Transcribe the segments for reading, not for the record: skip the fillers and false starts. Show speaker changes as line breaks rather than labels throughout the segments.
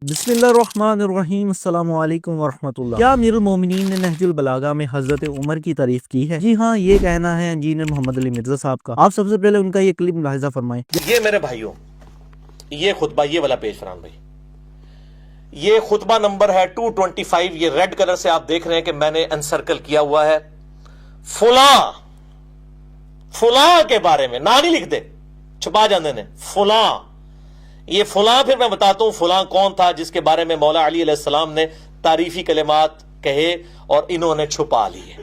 बिस्मिल्लाहिर्रहमानिर्रहीम, अस्सलाम वालेकुम वरहमतुल्लाह। क्या अमीरुल मोमिनीन ने नहजुल बलागा में हजरत उमर की तारीफ की है? जी हाँ, ये कहना है इंजीनियर मोहम्मद अली मिर्जा साहब का। आप सबसे पहले उनका ये क्लिप मुलाहिजा फरमाएं।
ये मेरे भाइयों, ये खुतबा, ये वाला पेज फरहान भाई, ये खुतबा नंबर है 225। ये रेड कलर से आप देख रहे हैं कि मैंने अनसर्कल किया हुआ है। फुला फुला के बारे में ना नहीं लिख दे, छुपा जाने ने फुला। ये फुला फिर मैं बताता हूं फुला कौन था जिसके बारे में मौला अली अलैहिस्सलाम ने तारीफी कलिमात कहे और इन्होंने छुपा लिए।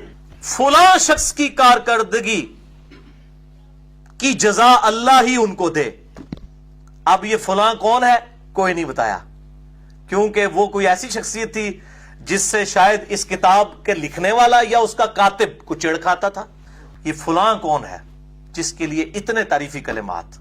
फुला शख्स की कारकर्दगी की जजा अल्लाह ही उनको दे। अब ये फुला कौन है कोई नहीं बताया, क्योंकि वो कोई ऐसी शख्सियत थी जिससे शायद इस किताब के लिखने वाला या उसका कातिब को चिढ़ खाता था। ये फुला कौन है जिसके लिए इतने तारीफी कलिमात?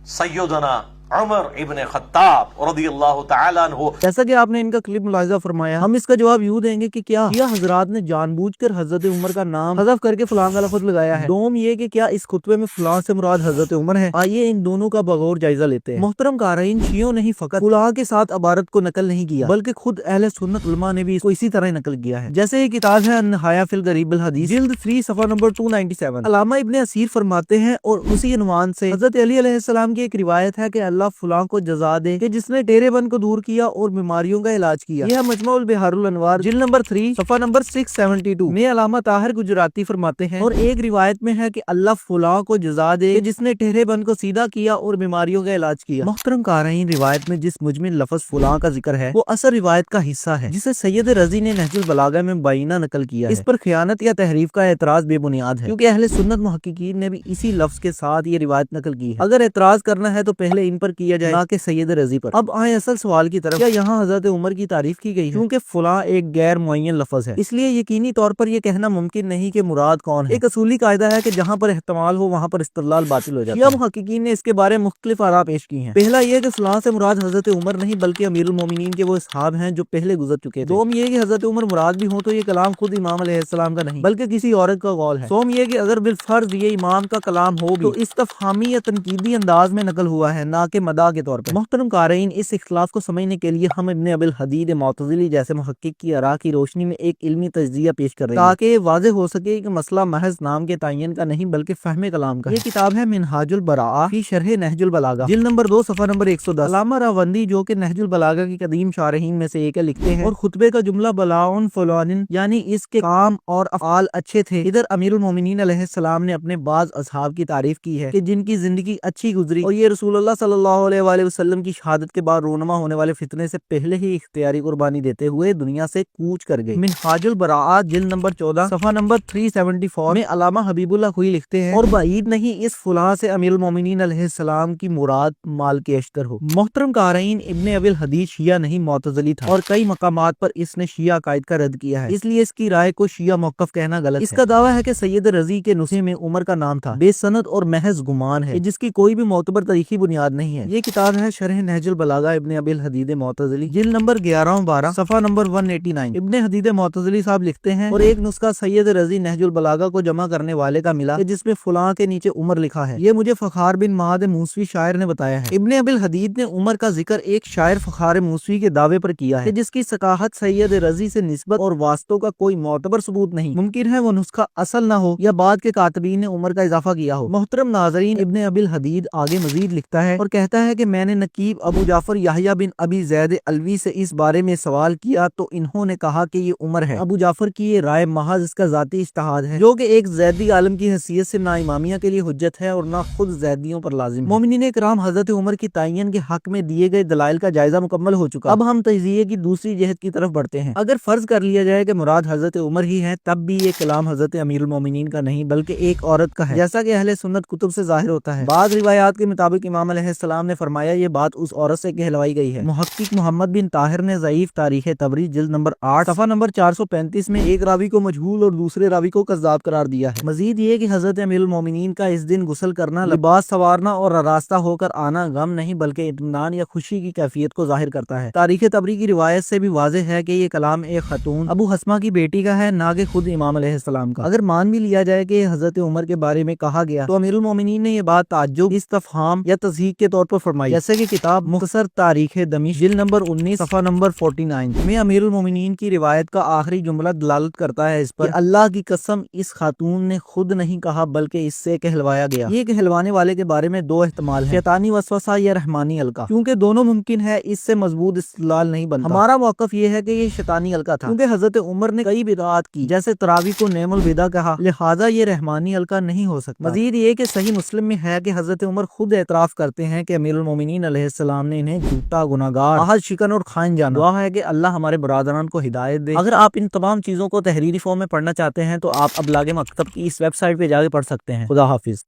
सैयदना उमर इब्न खत्ताब रज़ियल्लाहु ताला अन्हु।
जैसा कि आपने इनका क्लिप मुलाहिजा फरमाया, हम इसका जवाब यूं देंगे कि क्या हजरात ने जानबूझकर हजरत उमर का नाम हज़फ करके फलां का लफ्ज़ लगाया है। दोम ये कि क्या इस खुतबे में फलां से मुराद हजरत उमर है? आइए इन दोनों का बगौर जायजा लेते हैं। मोहतरम क़ारीन, शियों ने ही फकत फलां के साथ अबारत को नकल नहीं किया, बल्कि खुद अहले सुन्नत उलमा ने भी इसको इसी तरह नकल किया है। जैसे ये किताब है निहाया फिल गरीब अल हदीस, जिल्द 3 सफ़ा नंबर 297। अल्लामा इब्ने असीर फरमाते हैं और उसी उन्वान से हजरत अली अलैहिस्सलाम की एक रिवायत है कि अल्लाह फलां को जज़ा दे कि जिसने टेढ़ेपन को दूर किया और बीमारियों का इलाज किया। यह मजमुउल बिहारुल अनवार जिल्द नंबर 3 सफ़ा नंबर 672 में अल्लामा ताहिर गुजराती फरमाते हैं। और एक रिवायत में है कि अल्लाह फलां को जज़ा दे कि जिसने टेढ़ेपन को सीधा किया और बीमारियों का इलाज किया। मोहतरम क़ारीन, रिवायत में जिस मुजमिल लफ्ज़ फलां का जिक्र है वो असल रिवायत का हिस्सा है जिसे सैयद रज़ी ने नहजुल बलागा में बाइना नकल किया है। इस पर खयानत या तहरीफ का एतराज बेबुनियाद है, क्योंकि अहले सुन्नत मुहक्किकीन ने भी इसी लफ्ज़ के साथ ये रिवायत नकल की है। अगर एतराज करना है तो पहले इन पर किया जाए, ना कि सैयद रज़ी पर। अब आए असल सवाल की तरफ। क्या यहाँ हजरत उमर की तारीफ की गई है? क्योंकि फलां एक गैर मुअय्यन लफ्ज़ है, इसलिए यकीनी तौर पर यह कहना मुमकिन नहीं कि मुराद कौन है। एक असूली कायदा है कि जहाँ पर एहतमाल हो वहाँ पर इस्तिदलाल बातिल हो जाता है। मुहक्किकीन ने इसके बारे में मुख्तलिफ आरा पेश की हैं। पहला यह कि फलां से मुराद हजरत उमर नहीं बल्कि अमीरुल मोमिनीन के वो असहाब हैं जो पहले गुजर चुके थे। दोम ये कि हजरत उमर मुराद भी हो तो ये कलाम खुद इमाम अलैहिस्सलाम का नहीं बल्कि किसी औरत का कौल है। सोम ये कि अगर बिलफर्ज ये इमाम का कलाम हो भी तो इस्तफहामी या तनकीदी अंदाज में नकल हुआ है, ना कि मदा के तौर पर। मोहतरम क़ारीन, इस इख्तिलाफ को समझने के लिए हम इब्ने अबिल हदीद मुअतज़िली जैसे मुहक्किक की आरा की रोशनी में एक इल्मी तज्ज़िया पेश कर रहे हैं ताकि वाज़ेह हो सके कि मसला महज नाम के तयन का नहीं बल्कि फहमे कलाम का। ये किताब है मिनहाजुल बराआ फी शरह नहजुल बलागा, जिल्द नंबर 2 सफ़ा नंबर 110। अल्लामा रावंदी जो कि नहजुल बलागा की कदीम शारहीन में से एक है, लिखते हैं और खुतबे का जुमला बलाउन फलानिन यानी इसके काम और अफ़आल अच्छे थे। इधर अमीरुल मोमिनीन अलैहिस्सलाम ने अपने बाज़ असहाब की तारीफ की है कि जिनकी जिंदगी अच्छी गुजरी और ये रसूलुल्लाह सल्लल्लाहु अलैहि वसल्लम की शहादत के बाद रोनमा होने वाले फितने से पहले ही इख्तियारी कुर्बानी देते हुए दुनिया से कूच कर गए। मिनहाजुल बराआत जिल्द नंबर 14 सफ़ा नंबर 374 में अल्लामा हबीबुल्लाह खुई लिखते हैं और बाईद नहीं इस फलां से अमीरुल मोमिनीन अलैहिस्सलाम की मुराद माल के अश्तर हो। मोहतरम क़ारीन, इब्ने अबिल हदीद शिया नहीं मुअतज़िली था और कई मकामात पर इसने शिया अकायद का रद्द किया है, इसलिए इसकी राय को शिया मौक़िफ़ कहना गलत है। इसका दावा है कि सैयद रज़ी के नुस्खे में उमर का नाम था, बेसनद और महज गुमान है जिसकी कोई भी मोतबर तारीखी बुनियाद नहीं है। ये किताब है शरह नहजुल बलागा इब्ने अबिल हदीद मुअतज़िली, जिल्द नंबर 11-12 सफ़ा नंबर 189। इब्ने हदीद मुअतज़िली साहब लिखते हैं और एक नुस्खा सैयद रज़ी नहजुल बलागा को जमा करने वाले का मिला जिसमें फलां के नीचे उमर लिखा है। ये मुझे फ़खार बिन माद मूसवी शायर ने बताया है। इब्ने अबिल हदीद ने उमर का जिक्र एक शायर फ़खार मूसवी के दावे पर किया है जिसकी सकाहत सैयद रज़ी से निस्बत और वास्तों का कोई मोतबर सबूत नहीं। मुमकिन है वो नुस्खा असल न हो या बाद के कातबीन ने उमर का इजाफा किया हो। मोहतरम नाज़रीन, इब्ने अबिल हदीद आगे मजीद लिखता है और कहता है कि मैंने नकीब अबू जाफर याहिया बिन अबी ज़ैद अलवी से इस बारे में सवाल किया तो इन्होंने कहा कि ये उमर है। अबू जाफर की ये राय महज इसका जाती इज्तिहाद है जो कि एक ज़ैदी आलम की हैसियत से ना इमामिया के लिए हुज्जत है और ना खुद ज़ैदियों पर लाजिम। मोमिनीन किराम हजरत उमर की तयन के हक में दिए गए दलाइल का जायजा मुकम्मल हो चुका। अब हम तज़किये की दूसरी जहत की तरफ बढ़ते हैं। अगर फर्ज कर लिया जाए कि मुराद हजरत उमर ही है, तब भी ये कलाम हजरत अमीरुल मोमिनीन का नहीं बल्कि एक औरत का है, जैसा कि अहले सुन्नत कुतुब से जाहिर होता है। बाद रिवायात के मुताबिक इमाम अलैहिस्सलाम ने फरमाया ये बात उस औरत से कहलवाई गई है। मुहक्किक मोहम्मद बिन ताहिर ने ज़ईफ तारीख तबरी जिल्द नंबर 8 सफ़ा नंबर 435 में एक रावी को मजहूल और दूसरे रावी को कज़्ज़ाब करार दिया है। मजीद ये कि हजरत अमीरुल मोमिनीन का इस दिन गुस्ल करना, लिबास संवारना और आरास्ता होकर आना गम नहीं बल्कि इत्मीनान या खुशी की कैफियत को जाहिर करता है। तारीख तबरी की रिवायत से भी वाज़ेह है कि ये कलाम एक खतून अबू हस्मा की बेटी का है, ना कि खुद इमाम अलैहिस्सलाम का। अगर मान भी लिया जाए कि हजरत उमर के बारे में कहा गया तो अमीरुल मोमिनीन ने यह बात ताज्जुब, इस्तफहाम या तज़हीक के तौर طور پر فرمائی، جیسے کہ کتاب مختصر تاریخ دمشق جلد نمبر 19 صفحہ نمبر 49 میں امیر المومنین کی روایت کا آخری جملہ دلالت کرتا ہے اس پر کہ اللہ کی قسم اس خاتون نے خود نہیں کہا بلکہ اس سے کہلوایا گیا۔ یہ کہلوانے والے کے بارے میں دو احتمال ہیں، شیطانی وسوسہ یا رحمانی حلقہ، کیونکہ دونوں ممکن ہے، اس سے مضبوط استدلال نہیں بنتا۔ ہمارا موقف یہ ہے کہ یہ شیطانی حلقہ تھا، کیونکہ حضرت عمر نے کئی بدعات کی، جیسے تراویح کو نعم البدع کہا، لہٰذا یہ رحمانی حلقہ نہیں ہو سکتا۔ مزید یہ کہ صحیح مسلم میں ہے کہ حضرت عمر خود اعتراف کرتے ہیں کہ امیر المومنین علیہ السلام نے انہیں جھوٹا، گناہگار، عہد شکن اور خائن جانا۔ دعا ہے کہ اللہ ہمارے برادران کو ہدایت دے۔ اگر آپ ان تمام چیزوں کو تحریری فارم میں پڑھنا چاہتے ہیں تو آپ ابلاغ مکتب کی اس ویب سائٹ پہ جا کے پڑھ سکتے ہیں۔ خدا حافظ۔